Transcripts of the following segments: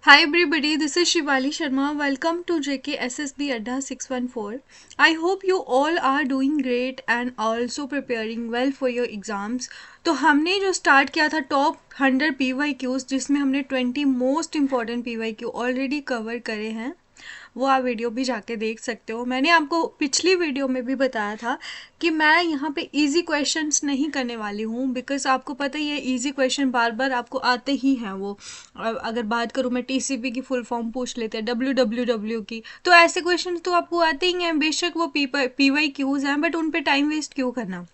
Hi everybody, this is Shivali Sharma. Welcome to JKSSB Adda 614. I hope you all are doing great and also preparing well for your exams. तो हमने जो start किया था top 100 PYQs जिसमें हमने 20 most important PYQ already cover करे हैं, वो आप वीडियो भी जाके देख सकते हो। मैंने आपको पिछली वीडियो में भी बताया था कि मैं यहाँ पे इजी क्वेश्चंस नहीं करने वाली हूँ, बिकॉज आपको पता ही है इजी क्वेश्चन बार बार आपको आते ही हैं। वो अगर बात करूँ मैं टीसीपी की फुल फॉर्म पूछ लेते हैं, डब्ल्यू की, तो ऐसे क्वेश्चन तो आपको आते ही हैं। बेशक वो पीवाई क्यूज हैं, बट उन पे टाइम वेस्ट क्यों करना।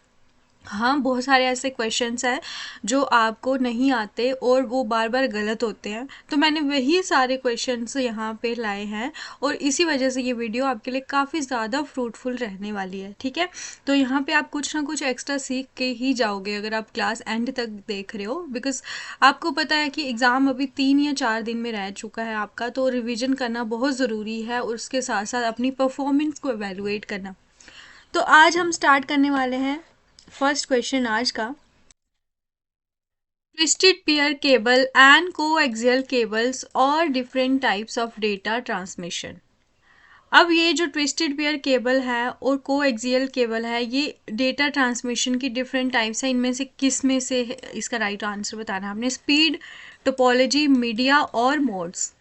हाँ, बहुत सारे ऐसे क्वेश्चंस हैं जो आपको नहीं आते और वो बार बार गलत होते हैं, तो मैंने वही सारे क्वेश्चंस यहाँ पे लाए हैं और इसी वजह से ये वीडियो आपके लिए काफ़ी ज़्यादा फ्रूटफुल रहने वाली है। ठीक है, तो यहाँ पे आप कुछ ना कुछ एक्स्ट्रा सीख के ही जाओगे अगर आप क्लास एंड तक देख रहे हो, बिकॉज आपको पता है कि एग्ज़ाम अभी 3 या 4 दिन में रह चुका है आपका, तो रिविज़न करना बहुत ज़रूरी है और उसके साथ साथ अपनी परफॉर्मेंस को एवेलुएट करना। तो आज हम स्टार्ट करने वाले हैं फर्स्ट क्वेश्चन आज का। Twisted pair cable and coaxial cables और different types of data transmission. अब ये जो ट्विस्टेड पेयर केबल है और कोएक्सियल केबल है, ये डेटा ट्रांसमिशन की डिफरेंट टाइप्स है। इनमें से किस में से इसका राइट आंसर बताना है आपने। स्पीड, टोपोलॉजी, मीडिया और मोड्स।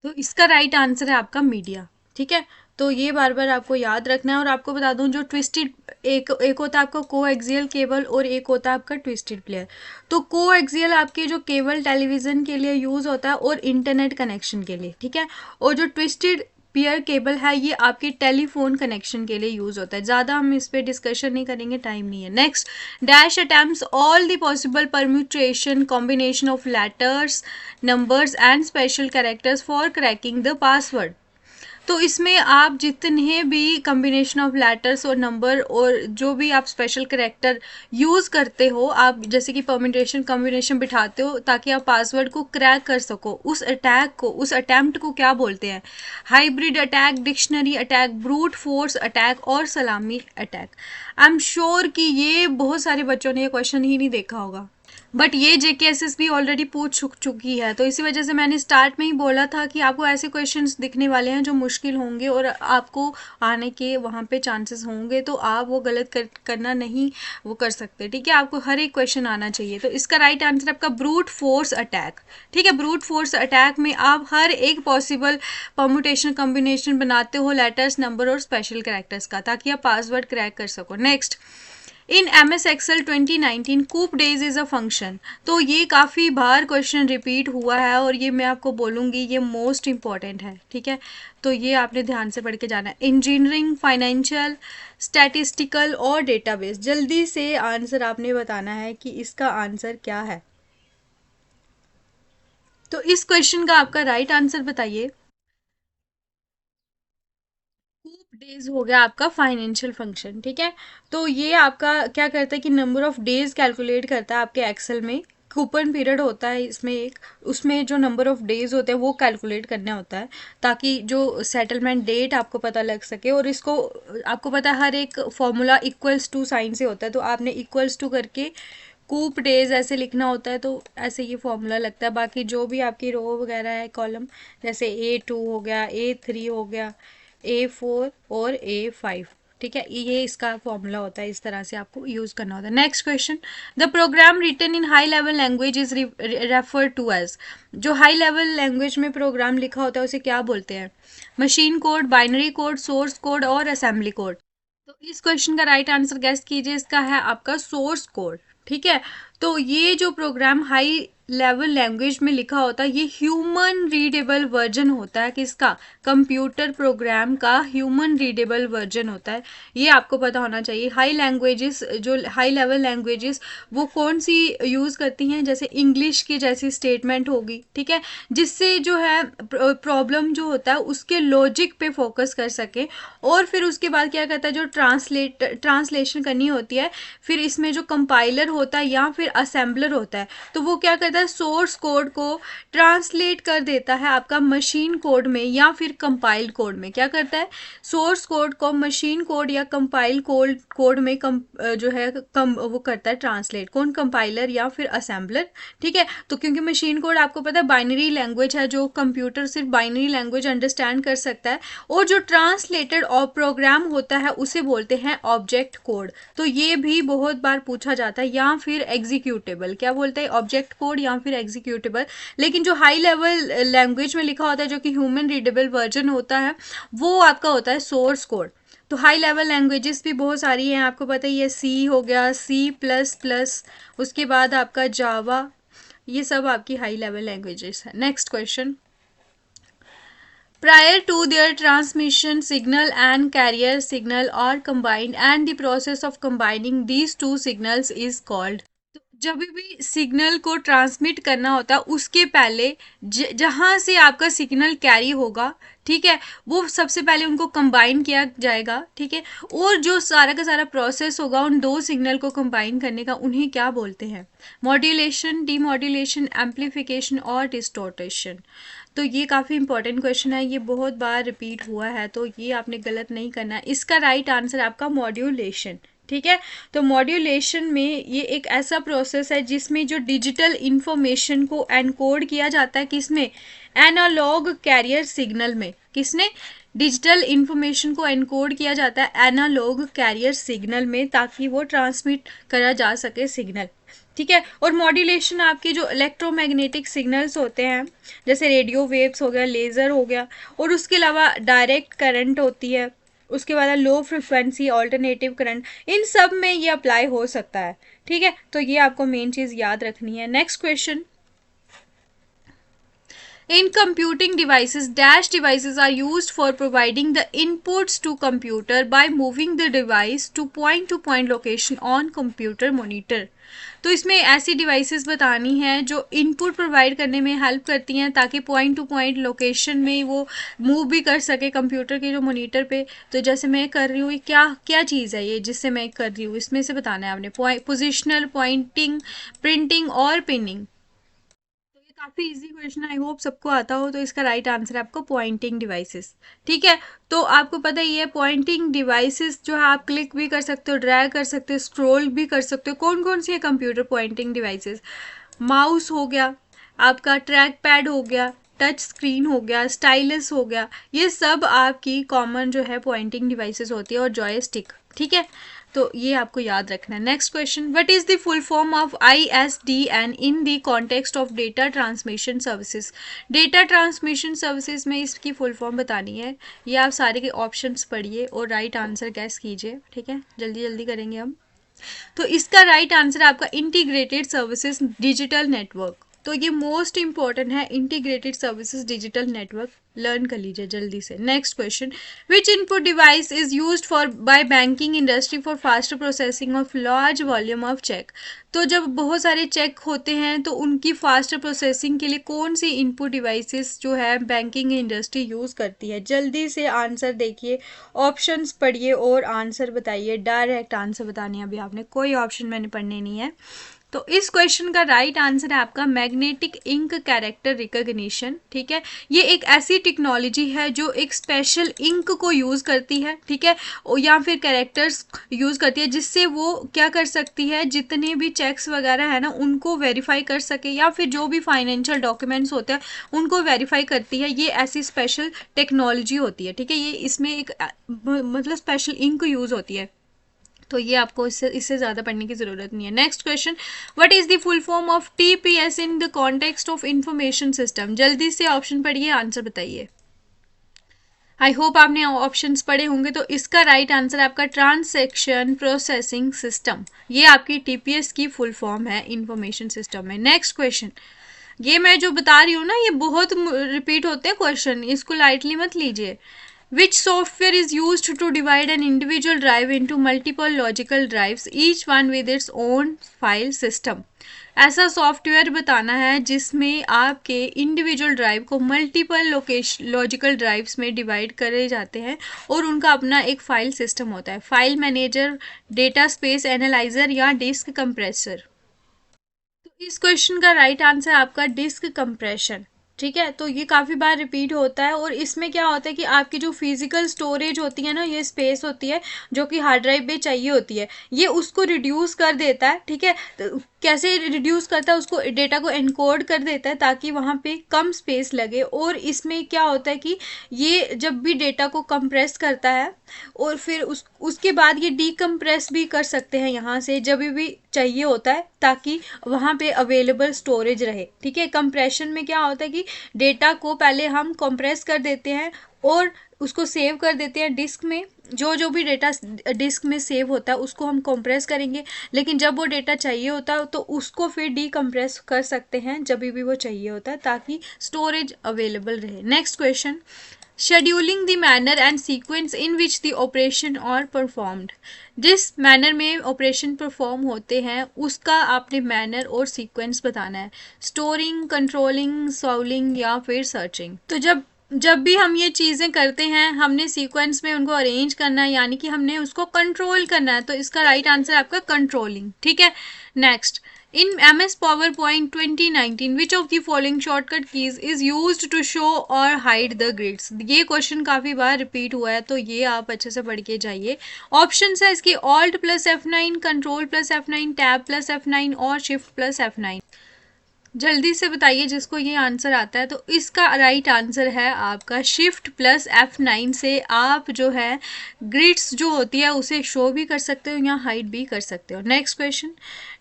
तो इसका राइट आंसर है आपका मीडिया। ठीक है, तो ये बार बार आपको याद रखना है। और आपको बता दूं, जो ट्विस्टेड एक होता है आपका कोएक्सियल केबल और एक होता है आपका ट्विस्टेड प्लेयर। तो कोएक्सियल आपके जो केबल टेलीविज़न के लिए यूज़ होता है और इंटरनेट कनेक्शन के लिए। ठीक है, और जो ट्विस्टेड पेयर केबल है ये आपके टेलीफोन कनेक्शन के लिए यूज़ होता है। ज़्यादा हम इस पर डिस्कशन नहीं करेंगे, टाइम नहीं है। Next, dash attempts all the possible permutation combination of letters, numbers and special characters for cracking the password. तो इसमें आप जितने भी कम्बिनेशन ऑफ लेटर्स और नंबर और जो भी आप स्पेशल करेक्टर यूज़ करते हो, आप जैसे कि परम्यूटेशन कॉम्बिनेशन बिठाते हो ताकि आप पासवर्ड को क्रैक कर सको, उस अटैक को, उस अटैम्प्ट को क्या बोलते हैं? Hybrid attack, dictionary attack, brute force attack और सलामी अटैक। आई एम श्योर कि ये बहुत सारे बच्चों ने ये क्वेश्चन ही नहीं देखा होगा, बट ये जेकेएसएस ऑलरेडी पूछ चुकी है। तो इसी वजह से मैंने स्टार्ट में ही बोला था कि आपको ऐसे क्वेश्चंस दिखने वाले हैं जो मुश्किल होंगे और आपको आने के वहाँ पे चांसेस होंगे, तो आप वो गलत करना नहीं वो कर सकते। ठीक है, आपको हर एक क्वेश्चन आना चाहिए। तो इसका राइट आंसर आपका ब्रूट फोर्स अटैक। ठीक है, ब्रूट फोर्स अटैक में आप हर एक पॉसिबल परम्यूटेशन कॉम्बिनेशन बनाते हो लेटर्स, नंबर और स्पेशल कैरेक्टर्स का, ताकि आप पासवर्ड क्रैक कर सको। Next, in M S Excel 2019 coup days is a function. तो ये काफ़ी बार क्वेश्चन रिपीट हुआ है और ये मैं आपको बोलूँगी ये मोस्ट इम्पॉर्टेंट है। ठीक है, तो ये आपने ध्यान से पढ़ के जाना है। इंजीनियरिंग, फाइनेंशियल, स्टैटिस्टिकल और डेटाबेस। जल्दी से आंसर आपने बताना है कि इसका आंसर क्या है। तो इस क्वेश्चन का आपका राइट आंसर बताइए। कूप डेज हो गया आपका फाइनेंशियल फंक्शन। ठीक है, तो ये आपका क्या करता है कि नंबर ऑफ डेज कैलकुलेट करता है आपके एक्सेल में। कूपन पीरियड होता है इसमें एक, उसमें जो नंबर ऑफ डेज होते हैं वो कैलकुलेट करना होता है ताकि जो सेटलमेंट डेट आपको पता लग सके। और इसको आपको पता है हर एक फॉर्मूला इक्वल्स टू साइन से होता है, तो आपने इक्वल्स टू करके कूप डेज ऐसे लिखना होता है, तो ऐसे ये फॉर्मूला लगता है। बाकी जो भी आपकी रो वगैरह है कॉलम, जैसे A2 हो गया, A3 हो गया, A4 और A5। ठीक है, ये इसका फॉर्मूला होता है, इस तरह से आपको यूज करना होता है। Next question, the program written in high level language is refer to as. जो हाई लेवल लैंग्वेज में प्रोग्राम लिखा होता है उसे क्या बोलते हैं? Machine code, binary code, source code और असेंबली कोड। तो इस क्वेश्चन का राइट आंसर गेस कीजिए, इसका है आपका सोर्स कोड। ठीक है, तो ये जो प्रोग्राम हाई लेवल लैंग्वेज में लिखा होता है ये ह्यूमन रीडेबल वर्जन होता है। किसका? कंप्यूटर प्रोग्राम का ह्यूमन रीडेबल वर्जन होता है। ये आपको पता होना चाहिए। हाई लैंग्वेजेस, जो हाई लेवल लैंग्वेजेस, वो कौन सी यूज़ करती हैं? जैसे इंग्लिश की जैसी स्टेटमेंट होगी। ठीक है, जिससे जो है प्रॉब्लम जो होता है उसके लॉजिक पे फोकस कर सके। और फिर उसके बाद क्या करता है, जो ट्रांसलेशन करनी होती है, फिर इसमें जो कंपाइलर होता है या फिर असेंबलर होता है, तो वो क्या करता है, करता है, सोर्स कोड को ट्रांसलेट कर देता है आपका मशीन कोड में या फिर कंपाइल्ड कोड में। क्या करता है, सोर्स कोड को मशीन कोड या कंपाइल कोड में जो है वो करता है ट्रांसलेट। कौन, कंपाइलर या फिर असेंबलर। ठीक है, तो क्योंकि मशीन कोड आपको पता है बाइनरी लैंग्वेज है, जो कंप्यूटर सिर्फ बाइनरी लैंग्वेज अंडरस्टैंड कर सकता है, और जो ट्रांसलेटेड और प्रोग्राम होता है उसे बोलते हैं ऑब्जेक्ट कोड। तो ये भी बहुत बार पूछा जाता है, या फिर एग्जीक्यूटेबल। क्या बोलते हैं, ऑब्जेक्ट कोड या फिर एग्जीक्यूटेबल। लेकिन जो हाई लेवल लैंग्वेज में लिखा होता है, जो कि ह्यूमन रीडेबल वर्जन होता है, वो आपका होता है सोर्स कोड। तो हाई लेवल लैंग्वेजेस भी बहुत सारी हैं, आपको पता ही है, सी हो गया, C++, उसके बाद आपका जावा, ये सब आपकी हाई लेवल लैंग्वेजेस है। Next question, prior to their transmission, signal and carrier signal are combined and the process of combining these two signals is called। तो जब भी सिग्नल को ट्रांसमिट करना होता है उसके पहले जहाँ से आपका सिग्नल कैरी होगा, ठीक है, वो सबसे पहले उनको कंबाइन किया जाएगा। ठीक है, और जो सारा का सारा प्रोसेस होगा उन दो सिग्नल को कंबाइन करने का, उन्हें क्या बोलते हैं, मॉड्यूलेशन, डीमॉड्यूलेशन, एम्पलीफिकेशन और डिस्टॉर्टेशन। तो ये काफ़ी इंपॉर्टेंट क्वेश्चन है, ये बहुत बार रिपीट हुआ है, तो ये आपने गलत नहीं करना है। इसका राइट आंसर है आपका मॉड्यूलेशन। ठीक है, तो मॉड्यूलेशन में ये एक ऐसा प्रोसेस है जिसमें जो डिजिटल इंफॉर्मेशन को एनकोड किया जाता है, किसमें, एनालॉग कैरियर सिग्नल में। किसने, डिजिटल इंफॉर्मेशन को एनकोड किया जाता है एनालॉग कैरियर सिग्नल में, ताकि वो ट्रांसमिट करा जा सके सिग्नल। ठीक है, और मॉड्यूलेशन आपके जो इलेक्ट्रोमैग्नेटिक सिग्नल्स होते हैं, जैसे रेडियो वेव्स हो गया, लेज़र हो गया, और उसके अलावा डायरेक्ट करंट होती है, उसके बाद लो फ्रिक्वेंसी ऑल्टरनेटिव करंट, इन सब में ये अप्लाई हो सकता है। ठीक है, तो ये आपको मेन चीज़ याद रखनी है। Next question, in computing devices, dash devices are used for providing the inputs to computer by moving the device to point location on computer monitor। तो इसमें ऐसी डिवाइसेस बतानी है जो इनपुट प्रोवाइड करने में हेल्प करती हैं, ताकि पॉइंट टू पॉइंट लोकेशन में वो मूव भी कर सके कंप्यूटर के जो मॉनिटर पे। तो जैसे मैं कर रही हूँ, ये क्या क्या चीज़ है ये जिससे मैं कर रही हूँ, इसमें से बताना है आपने, पोजिशनल, पॉइंटिंग, प्रिंटिंग और पिनिंग। काफ़ी इजी क्वेश्चन, आई होप सबको आता हो। तो इसका राइट आंसर है आपको पॉइंटिंग डिवाइसेस। ठीक है, तो आपको पता ही है पॉइंटिंग डिवाइसेस जो है आप क्लिक भी कर सकते हो, ड्रैग कर सकते हो, स्क्रॉल भी कर सकते हो। कौन कौन सी है कंप्यूटर पॉइंटिंग डिवाइसेस, माउस हो गया, आपका ट्रैक पैड हो गया, टच स्क्रीन हो गया, स्टाइलस हो गया, ये सब आपकी कॉमन जो है पॉइंटिंग डिवाइसेस होती है, और जॉयस्टिक। ठीक है, तो ये आपको याद रखना है। Next question, what is the full form of ISDN in the context of data transmission services. Data transmission services में इसकी फुल फॉर्म बतानी है। ये आप सारे के ऑप्शंस पढ़िए और राइट आंसर गैस कीजिए। ठीक है, जल्दी जल्दी करेंगे हम। तो इसका राइट आंसर है आपका इंटीग्रेटेड सर्विसेज डिजिटल नेटवर्क। तो ये मोस्ट इंपॉर्टेंट है, integrated services digital network, learn कर लीजिए जल्दी से। Next question, which input device is used for by banking industry for fast processing of large volume of cheque. तो जब बहुत सारे चेक होते हैं तो उनकी फास्ट प्रोसेसिंग के लिए कौन सी इनपुट डिवाइसेस जो है बैंकिंग इंडस्ट्री यूज़ करती है। जल्दी से आंसर देखिए, ऑप्शंस पढ़िए और आंसर बताइए। डायरेक्ट आंसर बतानी है अभी आपने, कोई ऑप्शन मैंने पढ़ने नहीं है। तो इस क्वेश्चन का राइट आंसर है आपका मैग्नेटिक इंक कैरेक्टर रिकॉग्निशन। ठीक है, ये एक ऐसी टेक्नोलॉजी है जो एक स्पेशल इंक को यूज़ करती है, ठीक है, या फिर कैरेक्टर्स यूज़ करती है, जिससे वो क्या कर सकती है, जितने भी चेक्स वगैरह है ना उनको वेरीफाई कर सके, या फिर जो भी फाइनेंशियल डॉक्यूमेंट्स होते हैं उनको वेरीफाई करती है। ये ऐसी स्पेशल टेक्नोलॉजी होती है। ठीक है, ये इसमें एक मतलब स्पेशल इंक यूज़ होती है। तो ये आपको इससे ज़्यादा पढ़ने की ज़रूरत नहीं है। Next question, what is the full form of TPS in the context of information system. जल्दी से ऑप्शन पढ़िए, आंसर बताइए। आई होप आपने ऑप्शंस पढ़े होंगे। तो इसका राइट आंसर आपका ट्रांसैक्शन प्रोसेसिंग सिस्टम, ये आपकी TPS की फुल फॉर्म है इंफॉर्मेशन सिस्टम में। नेक्स्ट क्वेश्चन, ये मैं जो बता रही हूँ ना ये बहुत रिपीट होते हैं क्वेश्चन, इसको लाइटली मत लीजिए। Which software is used to divide an individual drive into multiple logical drives, each one with its own file system? ऐसा सॉफ्टवेयर बताना है जिसमें आपके इंडिविजुअल ड्राइव को मल्टीपल लॉजिकल ड्राइव्स में डिवाइड करे जाते हैं और उनका अपना एक फाइल सिस्टम होता है, file manager, data space analyser या डिस्क कंप्रेसर। तो इस क्वेश्चन का राइट आंसर आपका डिस्क कंप्रेशन। ठीक है, तो ये काफ़ी बार रिपीट होता है और इसमें क्या होता है कि आपकी जो फिजिकल स्टोरेज होती है ना, ये स्पेस होती है जो कि हार्ड ड्राइव में चाहिए होती है, ये उसको रिड्यूस कर देता है। ठीक है, तो कैसे रिड्यूस करता है, उसको डेटा को एनकोड कर देता है ताकि वहाँ पे कम स्पेस लगे। और इसमें क्या होता है कि ये जब भी डेटा को कंप्रेस करता है और फिर उसके बाद ये डीकम्प्रेस भी कर सकते हैं यहाँ से जब भी चाहिए होता है, ताकि वहाँ पे अवेलेबल स्टोरेज रहे। ठीक है, कंप्रेशन में क्या होता है कि डेटा को पहले हम कंप्रेस कर देते हैं और उसको सेव कर देते हैं डिस्क में। जो जो भी डेटा डिस्क में सेव होता है उसको हम कंप्रेस करेंगे, लेकिन जब वो डेटा चाहिए होता है तो उसको फिर डीकम्प्रेस कर सकते हैं जब भी वो चाहिए होता है, ताकि स्टोरेज अवेलेबल रहे। Next question, scheduling the manner and sequence in which the operation और परफॉर्म्ड। जिस मैनर में ऑपरेशन परफॉर्म होते हैं उसका आपने मैनर और सीक्वेंस बताना है। स्टोरिंग, कंट्रोलिंग, सॉल्विंग या फिर सर्चिंग। तो जब जब भी हम ये चीज़ें करते हैं हमने सीक्वेंस में उनको अरेंज करना है, यानी कि हमने उसको कंट्रोल करना है, तो इसका राइट आंसर आपका कंट्रोलिंग। ठीक है, next, in MS PowerPoint 2019 which of the following shortcut keys is used to show or hide the grids। ये क्वेश्चन काफ़ी बार रिपीट हुआ है तो ये आप अच्छे से पढ़ के जाइए। ऑप्शन है इसकी Alt + F9, Control + F9, Tab + F9 और Shift + F9। जल्दी से बताइए जिसको ये आंसर आता है। तो इसका राइट आंसर है आपका शिफ्ट + F9 से आप जो है ग्रिड्स जो होती है उसे शो भी कर सकते हो या हाइड भी कर सकते हो। Next question,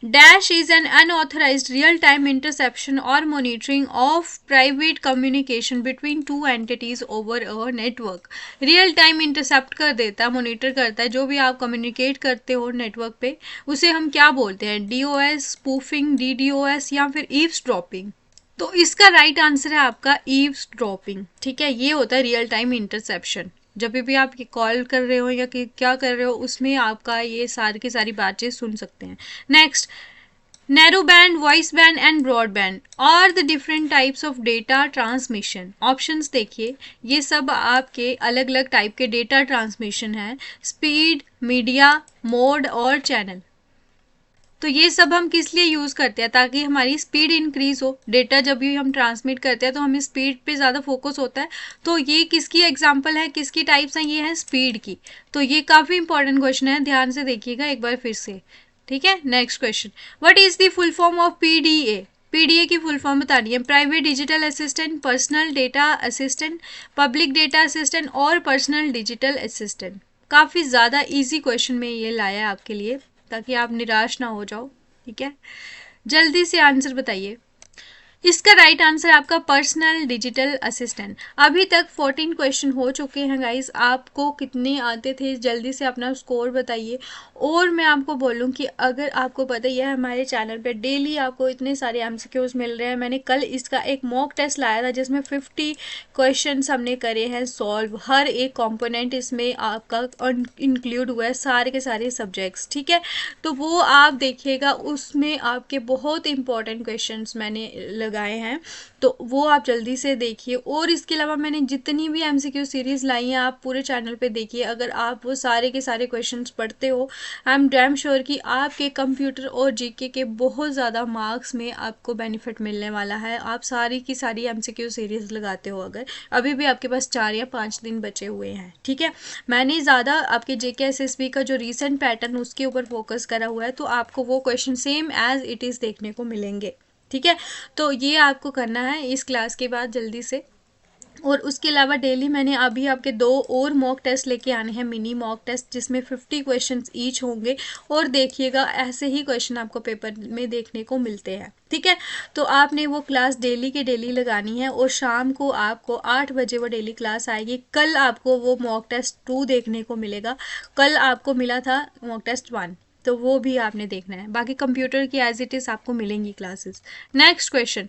dash is an unauthorised real time interception और monitoring of private communication between two entities over a network. Real time intercept कर देता है, मॉनिटर करता है जो भी आप कम्युनिकेट करते हो नेटवर्क पे, उसे हम क्या बोलते हैं? DOS, स्पूफिंग, DDoS या फिर ईव्सड्रॉपिंग। तो इसका राइट आंसर है आपका ईव्सड्रॉपिंग। ठीक है, ये होता है रियल टाइम इंटरसेप्शन। जब भी आप कॉल कर रहे हो या कि क्या कर रहे हो उसमें आपका ये सारी की सारी बातें सुन सकते हैं। Next, narrow band, voice band and broad band और the different types of data transmission. Options देखिए, ये सब आपके अलग अलग टाइप के डेटा ट्रांसमिशन हैं। स्पीड, मीडिया, मोड और चैनल। तो ये सब हम किस लिए यूज़ करते हैं? ताकि हमारी स्पीड इंक्रीज हो। डेटा जब भी हम ट्रांसमिट करते हैं तो हमें स्पीड पे ज़्यादा फोकस होता है। तो ये किसकी एग्जांपल है, किसकी टाइप्स हैं? ये है स्पीड की। तो ये काफ़ी इंपॉर्टेंट क्वेश्चन है, ध्यान से देखिएगा एक बार फिर से। ठीक है, next question, what is the full form of PDA? PDA की फुल फॉर्म बतानी है। Private digital assistant, personal data assistant, public data assistant और पर्सनल डिजिटल असिस्टेंट। काफ़ी ज़्यादा इजी क्वेश्चन में ये लाया है आपके लिए ताकि आप निराश ना हो जाओ। ठीक है, जल्दी से आंसर बताइए। इसका राइट आंसर आपका पर्सनल डिजिटल असिस्टेंट। अभी तक 14 क्वेश्चन हो चुके हैं गाइस। आपको कितने आते थे जल्दी से अपना स्कोर बताइए। और मैं आपको बोलूं कि अगर आपको पता ही है हमारे चैनल पे डेली आपको इतने सारे MCQs मिल रहे हैं। मैंने कल इसका एक मॉक टेस्ट लाया था जिसमें 50 क्वेश्चन हमने करे हैं सॉल्व। हर एक कॉम्पोनेंट इसमें आपका इंक्लूड हुआ है, सारे के सारे सब्जेक्ट्स। ठीक है, तो वो आप देखिएगा, उसमें आपके बहुत इंपॉर्टेंट क्वेश्चन मैंने लगाए हैं, तो वो आप जल्दी से देखिए। और इसके अलावा मैंने जितनी भी MCQ सीरीज लाई हैं आप पूरे चैनल पे देखिए। अगर आप वो सारे के सारे क्वेश्चंस पढ़ते हो, आई एम डैम श्योर कि आपके कंप्यूटर और GK के बहुत ज़्यादा मार्क्स में आपको बेनिफिट मिलने वाला है। आप सारी की सारी MCQ सीरीज लगाते हो अगर। अभी भी आपके पास 4 या 5 दिन बचे हुए हैं। ठीक है, मैंने ज़्यादा आपके JK SSB का जो रिसेंट पैटर्न उसके ऊपर फोकस करा हुआ है, तो आपको वो question same as it is देखने को मिलेंगे। ठीक है, तो ये आपको करना है इस क्लास के बाद जल्दी से। और उसके अलावा डेली मैंने अभी आपके 2 और मॉक टेस्ट लेके आने हैं, मिनी मॉक टेस्ट, जिसमें 50 क्वेश्चंस ईच होंगे। और देखिएगा ऐसे ही क्वेश्चन आपको पेपर में देखने को मिलते हैं। ठीक है, तो आपने वो क्लास डेली के डेली लगानी है और शाम को आपको 8 बजे वो डेली क्लास आएगी। कल आपको वो मॉक टेस्ट 2 देखने को मिलेगा। कल आपको मिला था मॉक टेस्ट 1, तो वो भी आपने देखना है। बाकी कंप्यूटर की एज इट इज़ आपको मिलेंगी classes. Next question,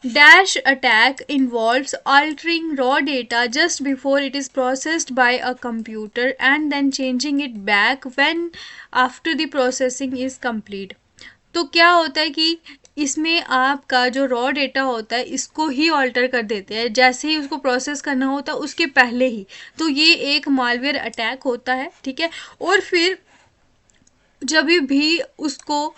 Dash attack involves altering raw data just before it is processed by a computer and then changing it back when after the processing is complete। तो क्या होता है कि इसमें आपका जो रॉ डेटा होता है इसको ही ऑल्टर कर देते हैं जैसे ही उसको प्रोसेस करना होता है उसके पहले ही। तो ये एक मालवेयर अटैक होता है। ठीक है, और फिर जब भी उसको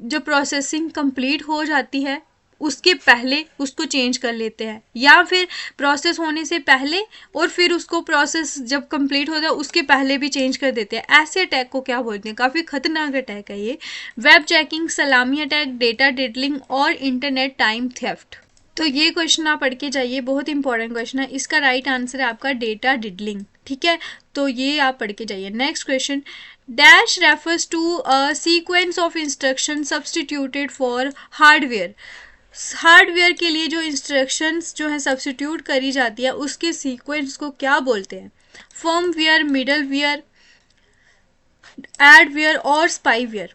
जो प्रोसेसिंग कंप्लीट हो जाती है उसके पहले उसको चेंज कर लेते हैं, या फिर प्रोसेस होने से पहले और फिर उसको प्रोसेस जब कंप्लीट होता है उसके पहले भी चेंज कर देते हैं। ऐसे अटैक को क्या बोलते हैं? काफ़ी खतरनाक अटैक है ये। वेब चेकिंग, सलामी अटैक, डेटा डिडलिंग और इंटरनेट टाइम थेफ्ट। तो ये क्वेश्चन आप पढ़ के जाइए, बहुत इंपॉर्टेंट क्वेश्चन है। इसका राइट आंसर है आपका डेटा डिडलिंग, ठीक है, तो ये आप पढ़ के जाइए। Next question, dash refers to a sequence of instruction substituted for hardware. Hardware के लिए जो इंस्ट्रक्शंस जो है सब्सटीट्यूट करी जाती है उसके सीक्वेंस को क्या बोलते हैं? फर्मवेयर, मिडलवेयर, एडवेयर और स्पाईवेयर।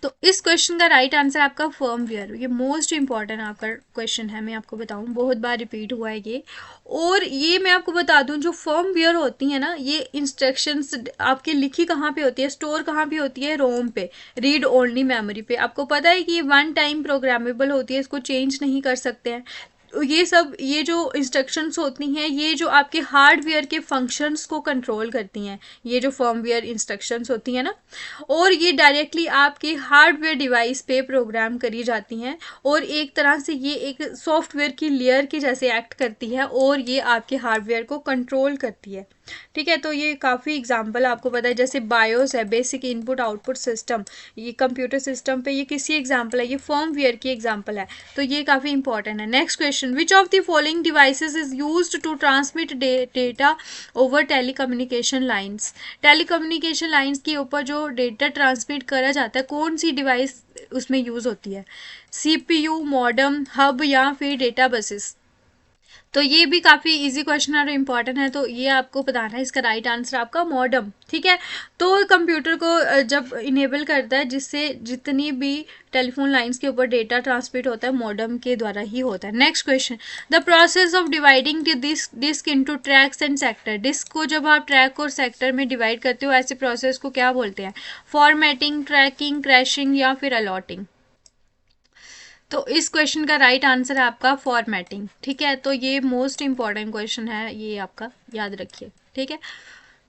तो इस क्वेश्चन का राइट आंसर आपका फर्मवेयर। ये मोस्ट इंपॉर्टेंट आपका क्वेश्चन है, मैं आपको बताऊं, बहुत बार रिपीट हुआ है ये। और ये मैं आपको बता दूं, जो फर्मवेयर होती है ना, ये इंस्ट्रक्शंस आपकी लिखी कहाँ पे होती है, स्टोर कहाँ पे होती है? रोम पे, रीड ओनली मेमोरी पे। आपको पता है कि ये वन टाइम प्रोग्रामेबल होती है, इसको चेंज नहीं कर सकते हैं। ये सब, ये जो इंस्ट्रक्शंस होती हैं, ये जो आपके हार्डवेयर के फंक्शंस को कंट्रोल करती हैं, ये जो फर्मवेयर इंस्ट्रक्शंस होती हैं ना, और ये डायरेक्टली आपके हार्डवेयर डिवाइस पे प्रोग्राम करी जाती हैं, और एक तरह से ये एक सॉफ्टवेयर की लेयर के जैसे एक्ट करती है और ये आपके हार्डवेयर को कंट्रोल करती है, ठीक है। तो ये काफ़ी एग्जांपल आपको पता है, जैसे बायोस है, बेसिक इनपुट आउटपुट सिस्टम, ये कंप्यूटर सिस्टम पे ये किसी एग्जांपल है, ये फर्मवेयर की एग्जांपल है, तो ये काफ़ी इंपॉर्टेंट है। Next question, which of the following devices is used to transmit data over telecommunication lines. Telecommunication lines के ऊपर जो डेटा ट्रांसमिट करा जाता है, कौन सी डिवाइस उसमें यूज़ होती है? CPU, मॉडेम, हब या फिर डेटा बसेस। तो ये भी काफ़ी इजी क्वेश्चन है और इम्पॉर्टेंट है, तो ये आपको बताना है। इसका राइट आंसर आपका मॉडेम, ठीक है। तो कंप्यूटर को जब इनेबल करता है, जिससे जितनी भी टेलीफोन लाइंस के ऊपर डेटा ट्रांसमिट होता है मॉडेम के द्वारा ही होता है। Next question, the process of dividing disk into tracks and sector. Disk को जब आप ट्रैक और सेक्टर में डिवाइड करते हो, ऐसे प्रोसेस को क्या बोलते हैं? फॉर्मेटिंग, ट्रैकिंग, क्रैशिंग या फिर अलॉटिंग। तो इस क्वेश्चन का राइट आंसर है आपका फॉर्मेटिंग, ठीक है। तो ये मोस्ट इंपॉर्टेंट क्वेश्चन है, ये आपका याद रखिए, ठीक है।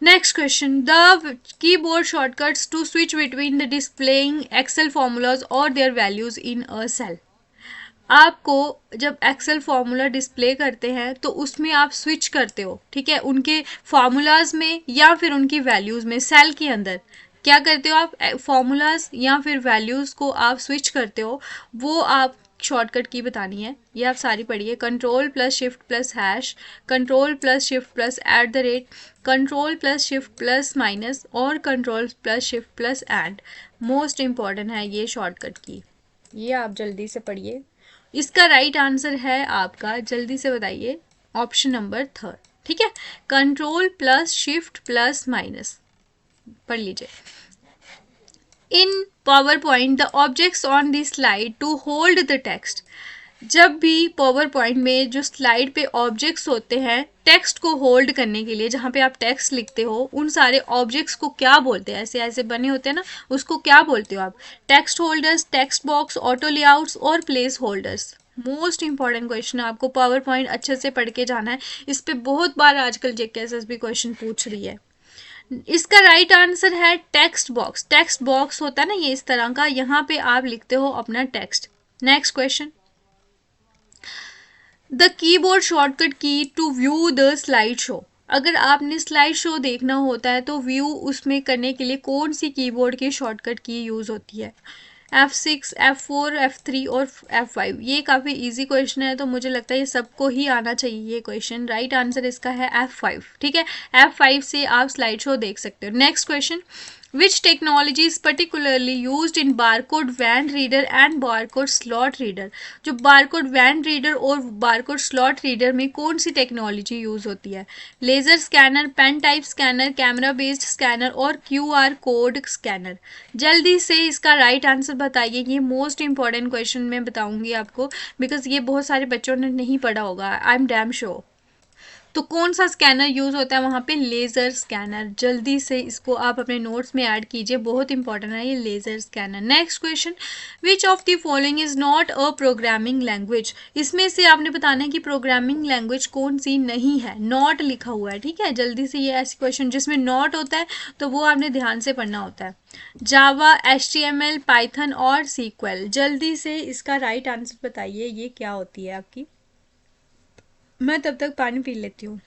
Next question, the keyboard shortcuts to switch between the displaying Excel formulas और their values in a cell. आपको जब एक्सेल फार्मूला डिस्प्ले करते हैं तो उसमें आप स्विच करते हो, ठीक है, उनके फार्मूलाज में या फिर उनकी वैल्यूज में। सेल के अंदर क्या करते हो आप? फॉर्मूलाज या फिर वैल्यूज को आप स्विच करते हो, वो आप शॉर्टकट की बतानी है। ये आप सारी पढ़िए, control plus shift plus hash, control plus shift plus @, control plus shift plus minus और control plus shift plus and. Most important है ये शॉर्टकट की, ये आप जल्दी से पढ़िए। इसका राइट आंसर है आपका, जल्दी से बताइए, ऑप्शन नंबर 3, ठीक है, control plus shift plus minus. पढ़ लीजिए। In PowerPoint the objects on the slide to hold the text. जब भी पावर पॉइंट में जो स्लाइड पे ऑब्जेक्ट्स होते हैं टेक्स्ट को होल्ड करने के लिए, जहाँ पे आप टेक्स्ट लिखते हो, उन सारे ऑब्जेक्ट्स को क्या बोलते हैं? ऐसे ऐसे बने होते हैं ना, उसको क्या बोलते हो आप? Text holders, text box, auto layouts और placeholders. Most important question है, आपको पावर पॉइंट अच्छे से पढ़ के जाना है। इस पे बहुत बार आजकल जेकेएसएस क्वेश्चन पूछ रही है। इसका राइट आंसर है टेक्स्ट बॉक्स। टेक्स्ट बॉक्स होता है ना ये इस तरह का, यहाँ पे आप लिखते हो अपना text. Next question, the keyboard shortcut key to view the slide show. अगर आपने स्लाइड शो देखना होता है तो व्यू उसमें करने के लिए कौन सी कीबोर्ड की शॉर्टकट की यूज़ होती है? F6, F4, F3 और F5। ये काफ़ी इजी क्वेश्चन है, तो मुझे लगता है ये सबको ही आना चाहिए ये क्वेश्चन। राइट आंसर इसका है F5, ठीक है। F5 से आप स्लाइड शो देख सकते हो। Next question, which technology is particularly used in barcode wand reader and barcode slot reader. जो बारकोड वैन रीडर और बारकोड स्लॉट रीडर में कौन सी टेक्नोलॉजी यूज होती है? Laser scanner, pen type scanner, camera based scanner और QR code scanner. जल्दी से इसका राइट आंसर बताइए। ये मोस्ट इंपॉर्टेंट क्वेश्चन मैं बताऊंगी आपको, बिकॉज ये बहुत सारे बच्चों ने नहीं पढ़ा होगा, आई एम डैम श्योर। तो कौन सा स्कैनर यूज़ होता है वहाँ पे? Laser scanner. जल्दी से इसको आप अपने नोट्स में ऐड कीजिए, बहुत इंपॉर्टेंट है ये laser scanner. Next question, which of the following is not a programming language? इसमें से आपने बताना है कि प्रोग्रामिंग लैंग्वेज कौन सी नहीं है, नॉट लिखा हुआ है, ठीक है। जल्दी से ये ऐसे क्वेश्चन जिसमें नॉट होता है तो वो आपने ध्यान से पढ़ना होता है। जावा, HTML, पाइथन और सीक्वल। जल्दी से इसका राइट आंसर बताइए, ये क्या होती है आपकी। मैं तब तक पानी पी लेती हूँ।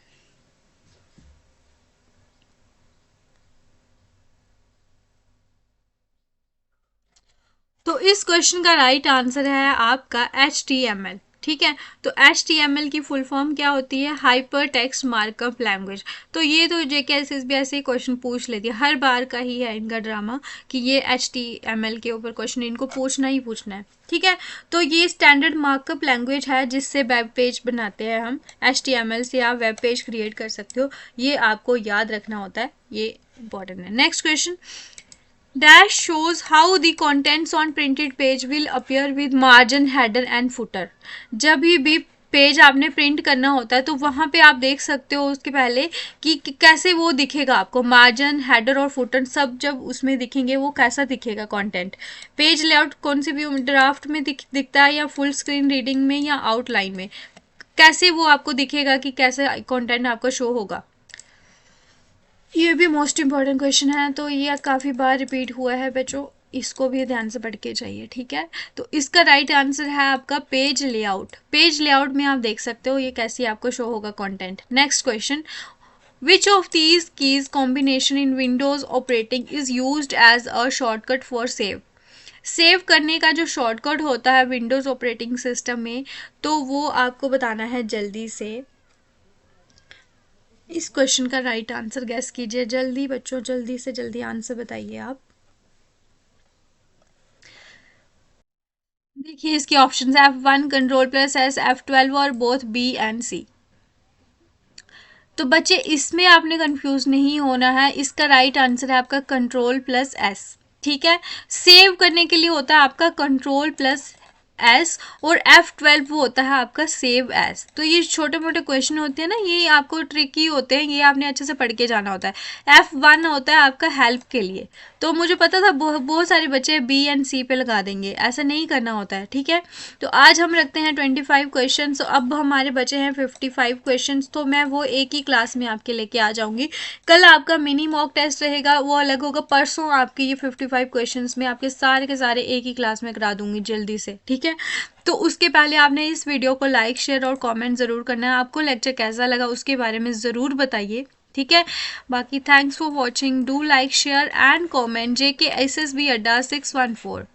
तो इस क्वेश्चन का राइट आंसर है आपका HTML, ठीक है। तो HTML की फुल फॉर्म क्या होती है? Hyper text markup language. तो ये तो JKSSB ऐसे क्वेश्चन पूछ लेती है, हर बार का ही है इनका ड्रामा कि ये HTML के ऊपर क्वेश्चन इनको पूछना ही पूछना है, ठीक है। तो ये स्टैंडर्ड मार्कअप लैंग्वेज है जिससे वेब पेज बनाते हैं हम। HTML से आप वेब पेज क्रिएट कर सकते हो, ये आपको याद रखना होता है, ये इंपॉर्टेंट है। Next question, dash shows how the contents on printed page will appear with margin, header and footer। जब भी पेज आपने प्रिंट करना होता है तो वहाँ पे आप देख सकते हो उसके पहले कि कैसे वो दिखेगा आपको, मार्जिन, हेडर और फुटर सब जब उसमें दिखेंगे वो कैसा दिखेगा कंटेंट। पेज लेआउट कौन सी भी ड्राफ्ट में दिखता है या फुल स्क्रीन रीडिंग में या आउटलाइन में, कैसे वो आपको दिखेगा कि कैसे कंटेंट आपका शो होगा। ये भी मोस्ट इम्पॉर्टेंट क्वेश्चन है, तो ये काफ़ी बार रिपीट हुआ है बच्चों, इसको भी ध्यान से पढ़ के जाइए, ठीक है। तो इसका राइट आंसर है आपका पेज लेआउट। पेज लेआउट में आप देख सकते हो ये कैसे आपको शो होगा content. Next question, which of these keys combination in Windows operating is used as a shortcut for save? Save करने का जो शॉर्टकट होता है विंडोज ऑपरेटिंग सिस्टम में, तो वो आपको बताना है जल्दी से। इस क्वेश्चन का राइट आंसर गैस कीजिए जल्दी बच्चों, जल्दी से जल्दी आंसर बताइए आप। देखिए इसके ऑप्शन है F1, Ctrl+S, F12 और बोथ B एंड C। तो बच्चे इसमें आपने कंफ्यूज नहीं होना है, इसका राइट आंसर है आपका Ctrl+S, ठीक है। सेव करने के लिए होता है आपका Ctrl+S और F12 वो होता है आपका सेव एज। तो ये छोटे मोटे क्वेश्चन होते हैं ना, ये आपको ट्रिकी होते हैं, ये आपने अच्छे से पढ़ के जाना होता है। F1 होता है आपका हेल्प के लिए। तो मुझे पता था बहुत सारे बच्चे B एंड C पे लगा देंगे, ऐसा नहीं करना होता है, ठीक है। तो आज हम रखते हैं 25 क्वेश्चन, तो अब हमारे बचे हैं 55 क्वेश्चन, तो मैं वो एक ही क्लास में आपके लेके आ जाऊंगी। कल आपका मिनी मॉक टेस्ट रहेगा, वो अलग होगा। परसों आपके ये 55 क्वेश्चन में आपके सारे के सारे एक ही क्लास में करा दूंगी जल्दी से, ठीक है। तो उसके पहले आपने इस वीडियो को लाइक, शेयर और कमेंट ज़रूर करना है। आपको लेक्चर कैसा लगा उसके बारे में ज़रूर बताइए, ठीक है। बाकी thanks for watching, do like, share and comment. JKSSB Adda 614।